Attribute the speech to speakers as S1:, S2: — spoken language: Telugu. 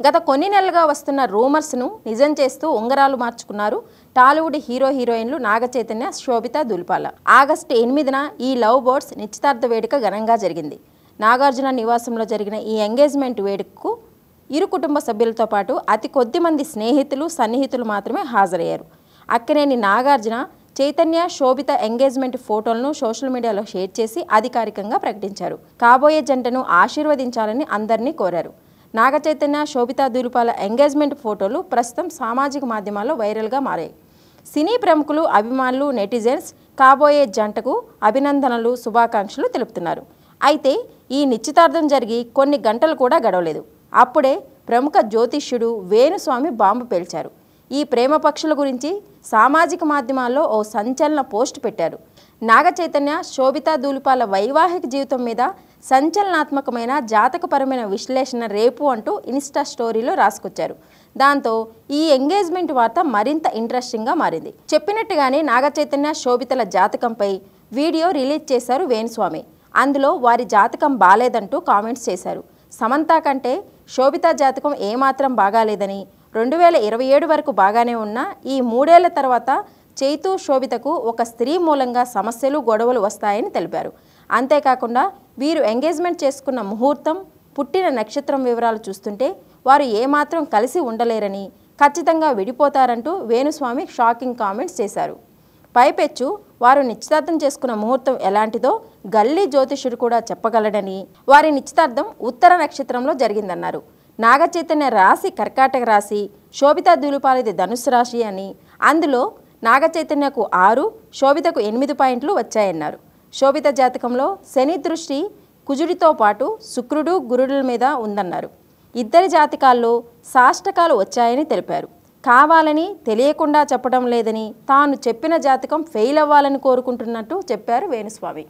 S1: గత కొన్ని నెలలుగా వస్తున్న రూమర్స్ను నిజం చేస్తూ ఉంగరాలు మార్చుకున్నారు టాలీవుడ్ హీరోయిన్లు నాగచైతన్య, శోభిత దులిపాల. ఆగస్టు 8న ఈ లవ్ బర్డ్స్ నిశ్చితార్థ వేడుక ఘనంగా జరిగింది. నాగార్జున నివాసంలో జరిగిన ఈ ఎంగేజ్మెంట్ వేడుకకు ఇరు కుటుంబ సభ్యులతో పాటు అతి కొద్ది మంది స్నేహితులు, సన్నిహితులు మాత్రమే హాజరయ్యారు. అక్కినేని నాగార్జున, చైతన్య, శోభిత ఎంగేజ్మెంట్ ఫోటోలను సోషల్ మీడియాలో షేర్ చేసి అధికారికంగా ప్రకటించారు. కాబోయే జంటను ఆశీర్వదించాలని అందరినీ కోరారు. నాగచైతన్య, శోభిత దులిపాల ఎంగేజ్మెంట్ ఫోటోలు ప్రస్తుతం సామాజిక మాధ్యమాల్లో వైరల్గా మారాయి. సినీ ప్రముఖులు, అభిమానులు, నెటిజన్స్ కాబోయే జంటకు అభినందనలు, శుభాకాంక్షలు తెలుపుతున్నారు. అయితే ఈ నిశ్చితార్థం జరిగి కొన్ని గంటలు కూడా గడవలేదు. అప్పుడే ప్రముఖ జ్యోతిష్యుడు వేణుస్వామి బాంబు పేల్చారు. ఈ ప్రేమ పక్షుల గురించి సామాజిక మాధ్యమాల్లో ఓ సంచలన పోస్ట్ పెట్టారు. నాగచైతన్య, శోభిత దులిపాల వైవాహిక జీవితం మీద సంచలనాత్మకమైన జాతకపరమైన విశ్లేషణ రేపు అంటూ ఇన్స్టా స్టోరీలో రాసుకొచ్చారు. దాంతో ఈ ఎంగేజ్మెంట్ వార్త మరింత ఇంట్రెస్టింగ్గా మారింది. చెప్పినట్టుగానే నాగచైతన్య, శోభితల జాతకంపై వీడియో రిలీజ్ చేశారు వేణుస్వామి. అందులో వారి జాతకం బాలేదంటూ కామెంట్స్ చేశారు. సమంత కంటే శోభిత జాతకం ఏమాత్రం బాగాలేదని, 2027 వరకు బాగానే ఉన్నా ఈ 3 ఏళ్ల తర్వాత చైతు, శోభితకు ఒక స్త్రీ మూలంగా సమస్యలు, గొడవలు వస్తాయని తెలిపారు. అంతేకాకుండా వీరు ఎంగేజ్మెంట్ చేసుకున్న ముహూర్తం, పుట్టిన నక్షత్రం వివరాలు చూస్తుంటే వారు ఏమాత్రం కలిసి ఉండలేరని, ఖచ్చితంగా విడిపోతారంటూ వేణుస్వామి షాకింగ్ కామెంట్స్ చేశారు. పైపెచ్చు వారు నిశ్చితార్థం చేసుకున్న ముహూర్తం ఎలాంటిదో గల్లీ జ్యోతిష్యుడు కూడా చెప్పగలడని, వారి నిశ్చితార్థం ఉత్తర నక్షత్రంలో జరిగిందన్నారు. నాగచైతన్య రాశి కర్కాటక రాశి, శోభిత దులిపాలది ధనుస్సు రాశి అని, అందులో నాగచైతన్యకు 6, శోభితకు 8 పాయింట్లు వచ్చాయన్నారు. శోభిత జాతకంలో శని దృష్టి కుజుడితో పాటు శుక్రుడు, గురుడుల మీద ఉందన్నారు. ఇద్దరి జాతకాల్లో సాష్టకాలు వచ్చాయని తెలిపారు. కావాలని తెలియకుండా చెప్పడం లేదని, తాను చెప్పిన జాతకం ఫెయిల్ అవ్వాలని కోరుకుంటున్నట్టు చెప్పారు వేణుస్వామి.